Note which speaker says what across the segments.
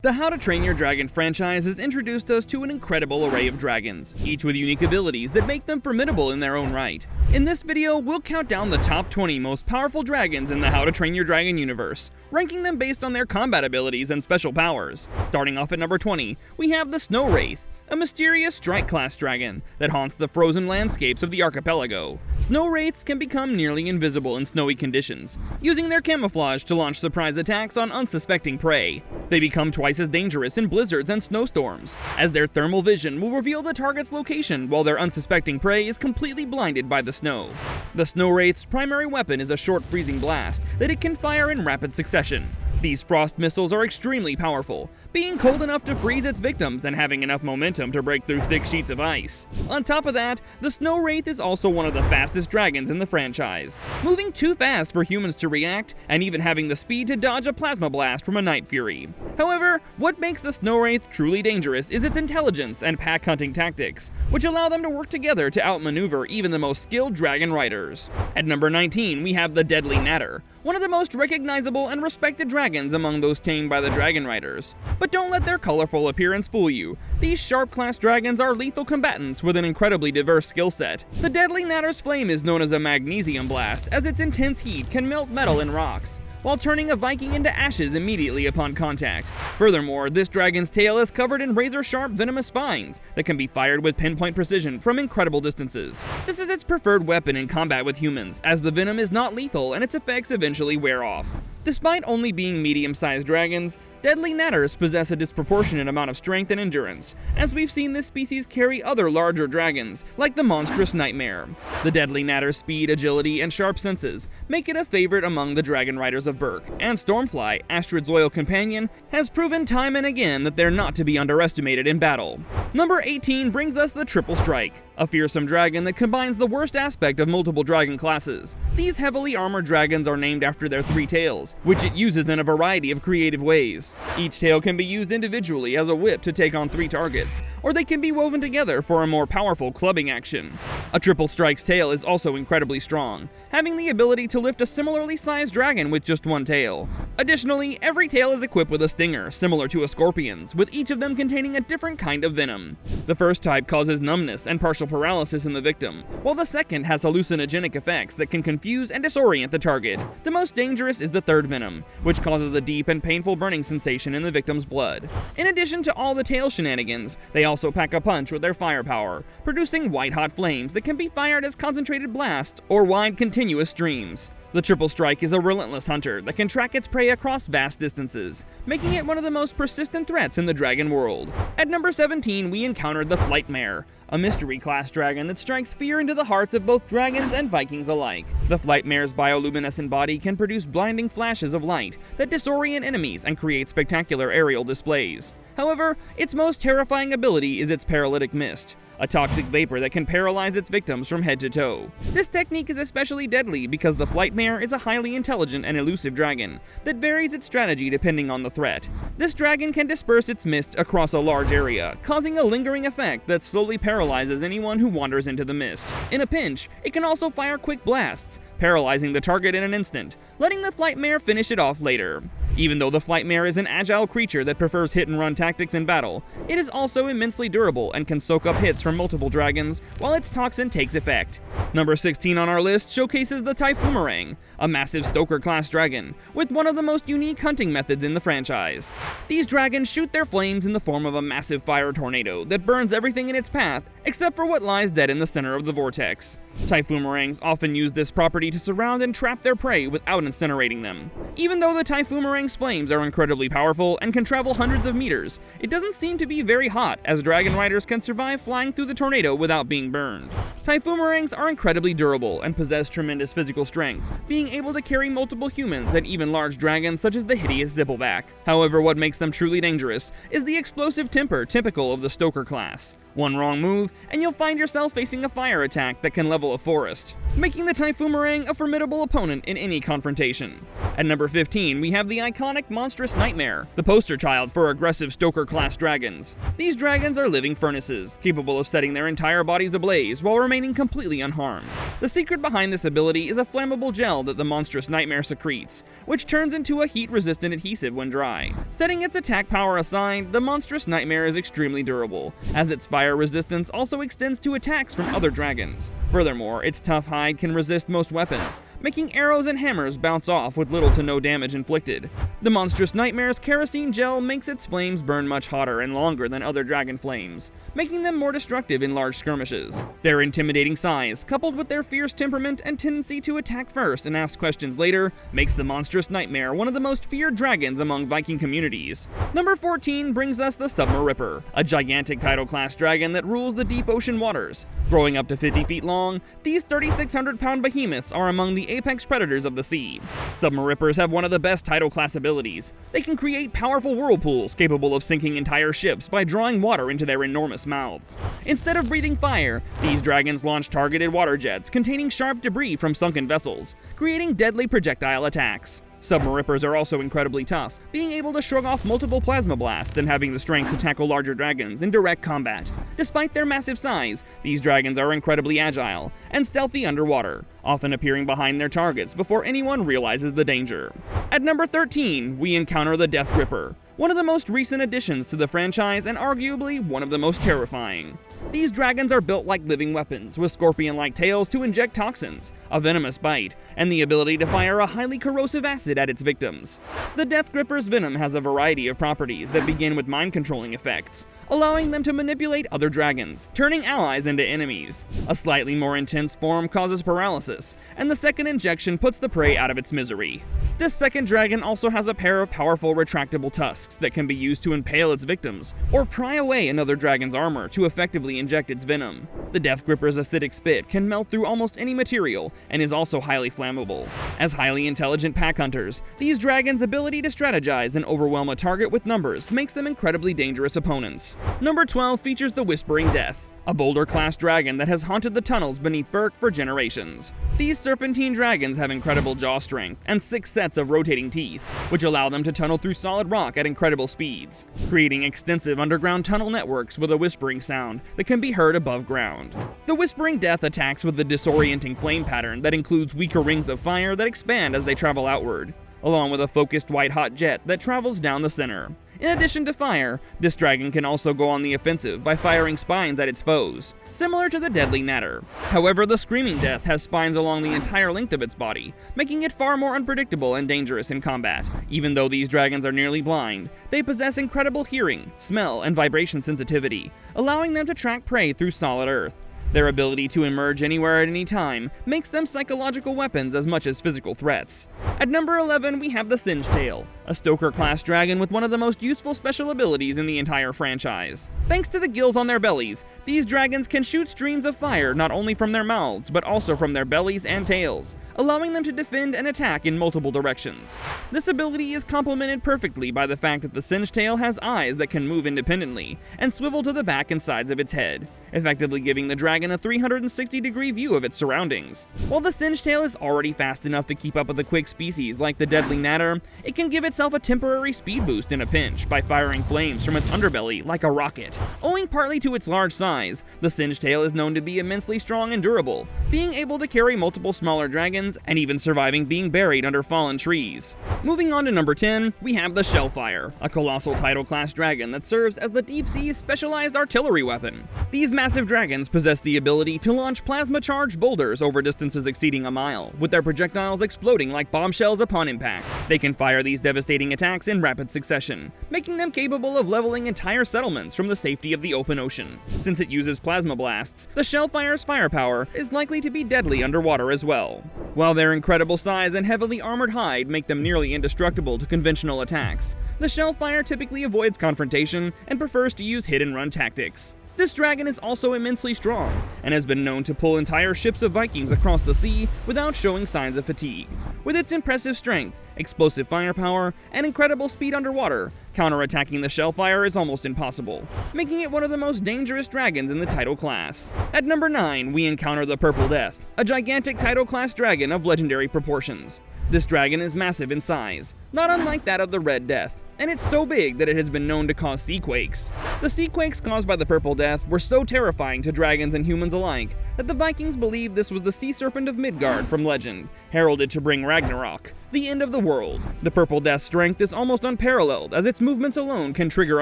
Speaker 1: The How to Train Your Dragon franchise has introduced us to an incredible array of dragons, each with unique abilities that make them formidable in their own right. In this video, we'll count down the top 20 most powerful dragons in the How to Train Your Dragon universe, ranking them based on their combat abilities and special powers. Starting off at number 20, we have the Snow Wraith, a mysterious strike-class dragon that haunts the frozen landscapes of the archipelago. Snow Wraiths can become nearly invisible in snowy conditions, using their camouflage to launch surprise attacks on unsuspecting prey. They become twice as dangerous in blizzards and snowstorms, as their thermal vision will reveal the target's location while their unsuspecting prey is completely blinded by the snow. The Snow Wraith's primary weapon is a short freezing blast that it can fire in rapid succession. These frost missiles are extremely powerful, being cold enough to freeze its victims and having enough momentum to break through thick sheets of ice. On top of that, the Snow Wraith is also one of the fastest dragons in the franchise, moving too fast for humans to react and even having the speed to dodge a plasma blast from a Night Fury. However, what makes the Snow Wraith truly dangerous is its intelligence and pack hunting tactics, which allow them to work together to outmaneuver even the most skilled dragon riders. At number 19, we have the Deadly Natter, one of the most recognizable and respected dragons among those tamed by the dragon riders. But don't let their colorful appearance fool you. These sharp-class dragons are lethal combatants with an incredibly diverse skill set. The Deadly Natter's flame is known as a magnesium blast, as its intense heat can melt metal and rocks, while turning a Viking into ashes immediately upon contact. Furthermore, this dragon's tail is covered in razor-sharp venomous spines that can be fired with pinpoint precision from incredible distances. This is its preferred weapon in combat with humans, as the venom is not lethal and its effects eventually wear off. Despite only being medium-sized dragons, Deadly Natters possess a disproportionate amount of strength and endurance, as we've seen this species carry other larger dragons, like the monstrous Nightmare. The Deadly Natter's speed, agility, and sharp senses make it a favorite among the dragon riders of Berk, and Stormfly, Astrid's loyal companion, has proven time and again that they're not to be underestimated in battle. Number 18 brings us the Triple Strike, a fearsome dragon that combines the worst aspect of multiple dragon classes. These heavily armored dragons are named after their three tails, which it uses in a variety of creative ways. Each tail can be used individually as a whip to take on 3 targets, or they can be woven together for a more powerful clubbing action. A Triple Strike's tail is also incredibly strong, having the ability to lift a similarly sized dragon with just one tail. Additionally, every tail is equipped with a stinger, similar to a scorpion's, with each of them containing a different kind of venom. The first type causes numbness and partial paralysis in the victim, while the second has hallucinogenic effects that can confuse and disorient the target. The most dangerous is the third venom, which causes a deep and painful burning sensation in the victim's blood. In addition to all the tail shenanigans, they also pack a punch with their firepower, producing white-hot flames that can be fired as concentrated blasts or wide continuous streams. The Triple Strike is a relentless hunter that can track its prey across vast distances, making it one of the most persistent threats in the dragon world. At number 17, we encountered the Flightmare, a mystery-class dragon that strikes fear into the hearts of both dragons and Vikings alike. The Flightmare's bioluminescent body can produce blinding flashes of light that disorient enemies and create spectacular aerial displays. However, its most terrifying ability is its paralytic mist, a toxic vapor that can paralyze its victims from head to toe. This technique is especially deadly because the Flightmare is a highly intelligent and elusive dragon that varies its strategy depending on the threat. This dragon can disperse its mist across a large area, causing a lingering effect that slowly paralyzes anyone who wanders into the mist. In a pinch, it can also fire quick blasts, paralyzing the target in an instant, letting the Flightmare finish it off later. Even though the Flightmare is an agile creature that prefers hit-and-run tactics in battle, it is also immensely durable and can soak up hits from multiple dragons while its toxin takes effect. Number 16 on our list showcases the Typhoomerang, a massive Stoker-class dragon, with one of the most unique hunting methods in the franchise. These dragons shoot their flames in the form of a massive fire tornado that burns everything in its path except for what lies dead in the center of the vortex. Typhoomerangs often use this property to surround and trap their prey without incinerating them. Even though the Typhoomerang's flames are incredibly powerful and can travel hundreds of meters, it doesn't seem to be very hot, as dragon riders can survive flying through the tornado without being burned. Typhoomerangs are incredibly durable and possess tremendous physical strength, being able to carry multiple humans and even large dragons such as the hideous Zippleback. However, what makes them truly dangerous is the explosive temper typical of the Stoker class. One wrong move, and you'll find yourself facing a fire attack that can level a forest, making the Typhoomerang a formidable opponent in any confrontation. At number 15, we have the iconic Monstrous Nightmare, the poster child for aggressive Stoker-class dragons. These dragons are living furnaces, capable of setting their entire bodies ablaze while remaining completely unharmed. The secret behind this ability is a flammable gel that the Monstrous Nightmare secretes, which turns into a heat-resistant adhesive when dry. Setting its attack power aside, the Monstrous Nightmare is extremely durable, as its fire resistance also extends to attacks from other dragons. Furthermore, its tough hide can resist most weapons, making arrows and hammers bounce off with little to no damage inflicted. The Monstrous Nightmare's kerosene gel makes its flames burn much hotter and longer than other dragon flames, making them more destructive in large skirmishes. Their intimidating size, coupled with their fierce temperament and tendency to attack first and ask questions later, makes the Monstrous Nightmare one of the most feared dragons among Viking communities. Number 14 brings us the Submaripper, a gigantic tidal-class dragon that rules the deep ocean waters. Growing up to 50 feet long, these 3,600-pound behemoths are among the apex predators of the sea. Submarippers have one of the best tidal-class abilities. They can create powerful whirlpools capable of sinking entire ships by drawing water into their enormous mouths. Instead of breathing fire, these dragons launch targeted water jets containing sharp debris from sunken vessels, creating deadly projectile attacks. Submarippers are also incredibly tough, being able to shrug off multiple plasma blasts and having the strength to tackle larger dragons in direct combat. Despite their massive size, these dragons are incredibly agile and stealthy underwater, often appearing behind their targets before anyone realizes the danger. At number 13, we encounter the Death Gripper, one of the most recent additions to the franchise and arguably one of the most terrifying. These dragons are built like living weapons, with scorpion-like tails to inject toxins, a venomous bite, and the ability to fire a highly corrosive acid at its victims. The Death Gripper's venom has a variety of properties that begin with mind-controlling effects, allowing them to manipulate other dragons, turning allies into enemies. A slightly more intense form causes paralysis, and the second injection puts the prey out of its misery. This second dragon also has a pair of powerful retractable tusks that can be used to impale its victims, or pry away another dragon's armor to effectively inject its venom. The Death Gripper's acidic spit can melt through almost any material and is also highly flammable. As highly intelligent pack hunters, these dragons' ability to strategize and overwhelm a target with numbers makes them incredibly dangerous opponents. Number 12 features the Whispering Death, a boulder-class dragon that has haunted the tunnels beneath Berk for generations. These serpentine dragons have incredible jaw strength and 6 sets of rotating teeth, which allow them to tunnel through solid rock at incredible speeds, creating extensive underground tunnel networks with a whispering sound that can be heard above ground. The Whispering Death attacks with a disorienting flame pattern that includes weaker rings of fire that expand as they travel outward, along with a focused white-hot jet that travels down the center. In addition to fire, this dragon can also go on the offensive by firing spines at its foes, similar to the deadly Natter. However, the Screaming Death has spines along the entire length of its body, making it far more unpredictable and dangerous in combat. Even though these dragons are nearly blind, they possess incredible hearing, smell, and vibration sensitivity, allowing them to track prey through solid earth. Their ability to emerge anywhere at any time makes them psychological weapons as much as physical threats. At number 11, we have the Singe-Tail, a Stoker-class dragon with one of the most useful special abilities in the entire franchise. Thanks to the gills on their bellies, these dragons can shoot streams of fire not only from their mouths, but also from their bellies and tails, allowing them to defend and attack in multiple directions. This ability is complemented perfectly by the fact that the Singe-Tail has eyes that can move independently and swivel to the back and sides of its head, effectively giving the dragon a 360-degree view of its surroundings. While the Singe-Tail is already fast enough to keep up with a quick species like the deadly Natter, it can give itself a temporary speed boost in a pinch by firing flames from its underbelly like a rocket. Owing partly to its large size, the Singe-Tail is known to be immensely strong and durable, being able to carry multiple smaller dragons and even surviving being buried under fallen trees. Moving on to number 10, we have the Shellfire, a colossal tidal-class dragon that serves as the deep sea's specialized artillery weapon. These massive dragons possess the ability to launch plasma-charged boulders over distances exceeding a mile, with their projectiles exploding like bombshells upon impact. They can fire these devastating attacks in rapid succession, making them capable of leveling entire settlements from the safety of the open ocean. Since it uses plasma blasts, the Shellfire's firepower is likely to be deadly underwater as well. While their incredible size and heavily armored hide make them nearly indestructible to conventional attacks, the Shellfire typically avoids confrontation and prefers to use hit-and-run tactics. This dragon is also immensely strong, and has been known to pull entire ships of Vikings across the sea without showing signs of fatigue. With its impressive strength, explosive firepower, and incredible speed underwater, counterattacking the shellfire is almost impossible, making it one of the most dangerous dragons in the Tidal class. At number 9, we encounter the Purple Death, a gigantic Tidal class dragon of legendary proportions. This dragon is massive in size, not unlike that of the Red Death, and it's so big that it has been known to cause seaquakes. The seaquakes caused by the Purple Death were so terrifying to dragons and humans alike that the Vikings believed this was the sea serpent of Midgard from legend, heralded to bring Ragnarok, the end of the world. The Purple Death's strength is almost unparalleled, as its movements alone can trigger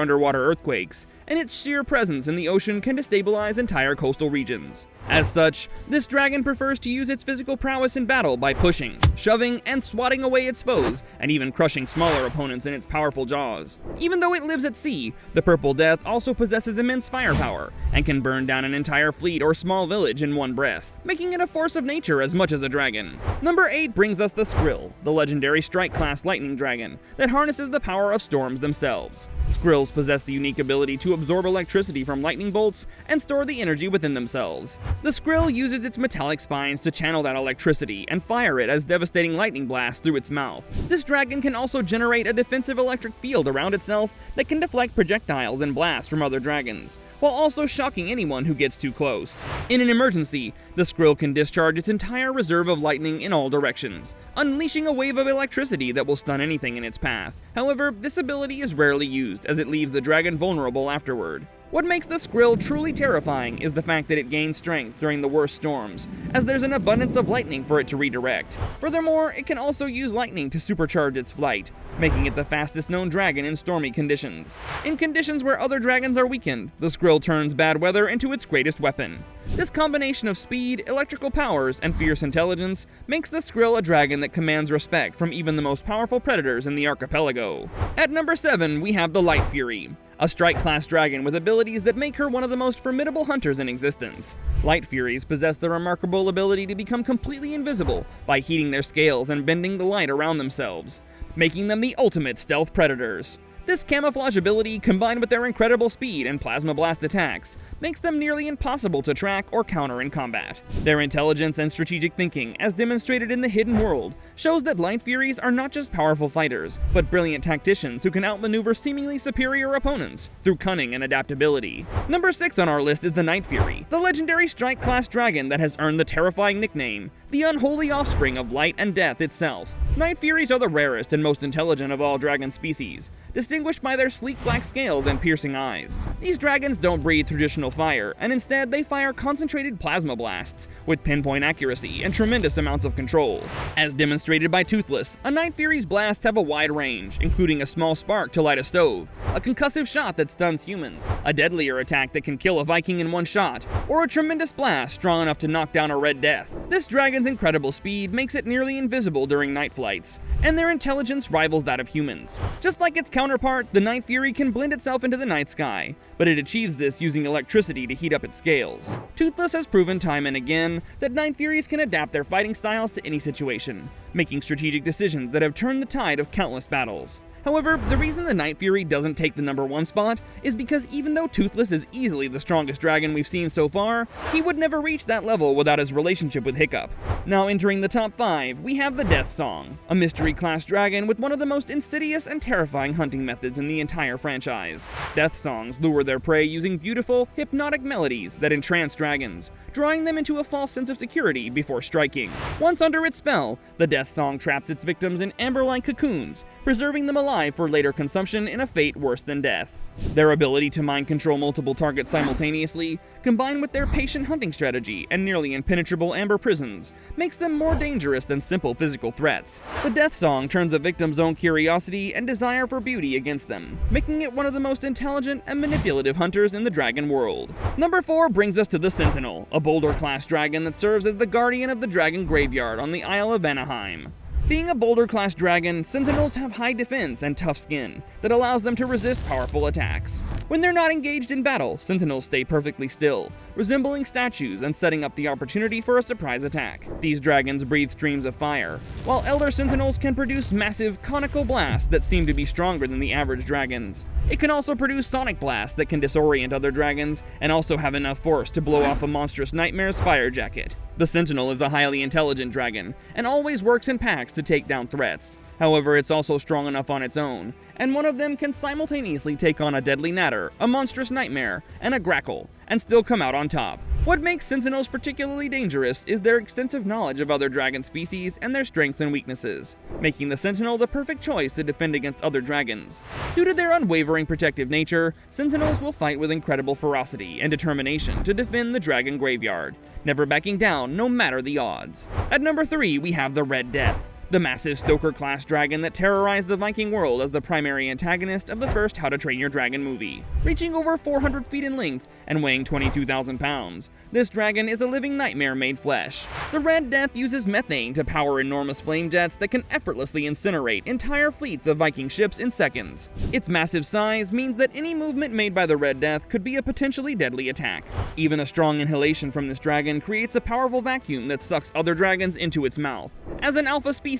Speaker 1: underwater earthquakes, and its sheer presence in the ocean can destabilize entire coastal regions. As such, this dragon prefers to use its physical prowess in battle by pushing, shoving, and swatting away its foes, and even crushing smaller opponents in its powerful jaws. Even though it lives at sea, the Purple Death also possesses immense firepower, and can burn down an entire fleet or small village in one breath, making it a force of nature as much as a dragon. Number 8 brings us the Skrill, the legendary strike-class lightning dragon that harnesses the power of storms themselves. Skrills possess the unique ability to absorb electricity from lightning bolts and store the energy within themselves. The Skrill uses its metallic spines to channel that electricity and fire it as devastating lightning blasts through its mouth. This dragon can also generate a defensive electric field around itself that can deflect projectiles and blasts from other dragons, while also shocking anyone who gets too close. In an emergency, the Skrill can discharge its entire reserve of lightning in all directions, unleashing a wave of electricity that will stun anything in its path. However, this ability is rarely used, as it leaves the dragon vulnerable afterward. What makes the Skrill truly terrifying is the fact that it gains strength during the worst storms, as there's an abundance of lightning for it to redirect. Furthermore, it can also use lightning to supercharge its flight, making it the fastest known dragon in stormy conditions. In conditions where other dragons are weakened, the Skrill turns bad weather into its greatest weapon. This combination of speed, electrical powers, and fierce intelligence makes the Skrill a dragon that commands respect from even the most powerful predators in the archipelago. At number 7, we have the Light Fury, a strike-class dragon with abilities that make her one of the most formidable hunters in existence. Light Furies possess the remarkable ability to become completely invisible by heating their scales and bending the light around themselves, making them the ultimate stealth predators. This camouflage ability, combined with their incredible speed and plasma blast attacks, makes them nearly impossible to track or counter in combat. Their intelligence and strategic thinking, as demonstrated in the Hidden World, shows that Light Furies are not just powerful fighters, but brilliant tacticians who can outmaneuver seemingly superior opponents through cunning and adaptability. Number 6 on our list is the Night Fury, the legendary strike-class dragon that has earned the terrifying nickname, the unholy offspring of light and death itself. Night Furies are the rarest and most intelligent of all dragon species, distinguished by their sleek black scales and piercing eyes. These dragons don't breathe traditional fire, and instead they fire concentrated plasma blasts with pinpoint accuracy and tremendous amounts of control. As demonstrated by Toothless, a Night Fury's blasts have a wide range, including a small spark to light a stove, a concussive shot that stuns humans, a deadlier attack that can kill a Viking in one shot, or a tremendous blast strong enough to knock down a Red Death. This dragon's incredible speed makes it nearly invisible during night flights, and their intelligence rivals that of humans. Just like its counterpart, the Night Fury can blend itself into the night sky, but it achieves this using electricity to heat up its scales. Toothless has proven time and again that Night Furies can adapt their fighting styles to any situation, making strategic decisions that have turned the tide of countless battles. However, the reason the Night Fury doesn't take the number 1 spot is because even though Toothless is easily the strongest dragon we've seen so far, he would never reach that level without his relationship with Hiccup. Now entering the top 5, we have the Death Song, a mystery-class dragon with one of the most insidious and terrifying hunting methods in the entire franchise. Death Songs lure their prey using beautiful, hypnotic melodies that entrance dragons, drawing them into a false sense of security before striking. Once under its spell, the Death Song traps its victims in amber-like cocoons, preserving them alive for later consumption in a fate worse than death. Their ability to mind control multiple targets simultaneously, combined with their patient hunting strategy and nearly impenetrable amber prisons, makes them more dangerous than simple physical threats. The Death Song turns a victim's own curiosity and desire for beauty against them, making it one of the most intelligent and manipulative hunters in the dragon world. Number 4 brings us to the Sentinel, a boulder-class dragon that serves as the guardian of the dragon graveyard on the Isle of Vanaheim. Being a boulder-class dragon, sentinels have high defense and tough skin that allows them to resist powerful attacks. When they're not engaged in battle, sentinels stay perfectly still, resembling statues and setting up the opportunity for a surprise attack. These dragons breathe streams of fire, while elder sentinels can produce massive, conical blasts that seem to be stronger than the average dragons. It can also produce sonic blasts that can disorient other dragons, and also have enough force to blow off a monstrous nightmare's fire jacket. The Sentinel is a highly intelligent dragon, and always works in packs to take down threats. However, it's also strong enough on its own, and one of them can simultaneously take on a deadly natter, a monstrous nightmare, and a grackle, and still come out on top. What makes Sentinels particularly dangerous is their extensive knowledge of other dragon species and their strengths and weaknesses, making the Sentinel the perfect choice to defend against other dragons. Due to their unwavering protective nature, Sentinels will fight with incredible ferocity and determination to defend the dragon graveyard, never backing down no matter the odds. At number 3, we have the Red Death, the massive Stoker-class dragon that terrorized the Viking world as the primary antagonist of the first How to Train Your Dragon movie. Reaching over 400 feet in length and weighing 22,000 pounds, this dragon is a living nightmare made flesh. The Red Death uses methane to power enormous flame jets that can effortlessly incinerate entire fleets of Viking ships in seconds. Its massive size means that any movement made by the Red Death could be a potentially deadly attack. Even a strong inhalation from this dragon creates a powerful vacuum that sucks other dragons into its mouth. As an alpha species,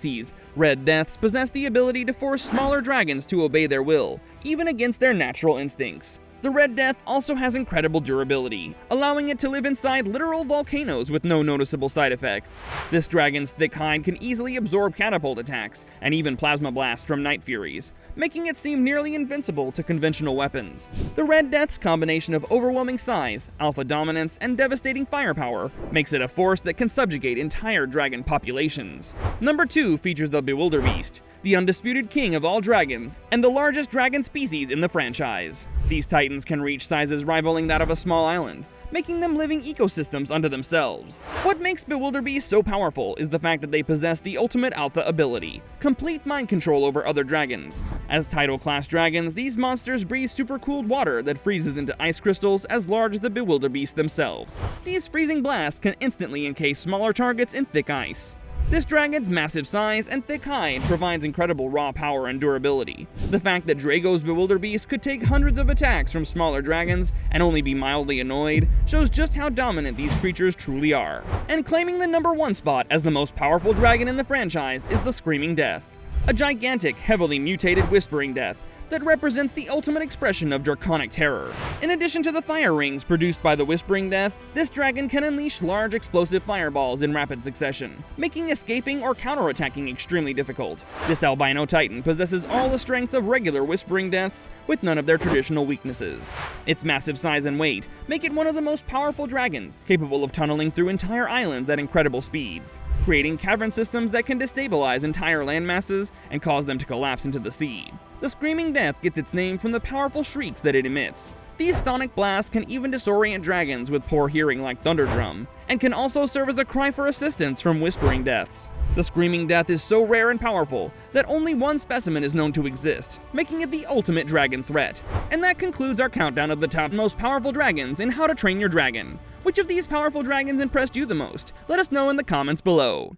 Speaker 1: Red Deaths possess the ability to force smaller dragons to obey their will, even against their natural instincts. The Red Death also has incredible durability, allowing it to live inside literal volcanoes with no noticeable side effects. This dragon's thick hide can easily absorb catapult attacks and even plasma blasts from Night Furies, making it seem nearly invincible to conventional weapons. The Red Death's combination of overwhelming size, alpha dominance, and devastating firepower makes it a force that can subjugate entire dragon populations. Number 2 features the Bewilderbeast, the undisputed king of all dragons, and the largest dragon species in the franchise. These titans can reach sizes rivaling that of a small island, making them living ecosystems unto themselves. What makes Bewilderbeast so powerful is the fact that they possess the ultimate alpha ability, complete mind control over other dragons. As tidal-class dragons, these monsters breathe supercooled water that freezes into ice crystals as large as the Bewilderbeast themselves. These freezing blasts can instantly encase smaller targets in thick ice. This dragon's massive size and thick hide provides incredible raw power and durability. The fact that Drago's Bewilderbeast could take hundreds of attacks from smaller dragons and only be mildly annoyed shows just how dominant these creatures truly are. And claiming the number 1 spot as the most powerful dragon in the franchise is the Screaming Death, a gigantic, heavily mutated Whispering Death that represents the ultimate expression of draconic terror. In addition to the fire rings produced by the Whispering Death, this dragon can unleash large explosive fireballs in rapid succession, making escaping or counterattacking extremely difficult. This albino titan possesses all the strengths of regular Whispering Deaths with none of their traditional weaknesses. Its massive size and weight make it one of the most powerful dragons, capable of tunneling through entire islands at incredible speeds, creating cavern systems that can destabilize entire landmasses and cause them to collapse into the sea. The Screaming Death gets its name from the powerful shrieks that it emits. These sonic blasts can even disorient dragons with poor hearing like Thunderdrum, and can also serve as a cry for assistance from Whispering Deaths. The Screaming Death is so rare and powerful that only one specimen is known to exist, making it the ultimate dragon threat. And that concludes our countdown of the top most powerful dragons in How to Train Your Dragon. Which of these powerful dragons impressed you the most? Let us know in the comments below.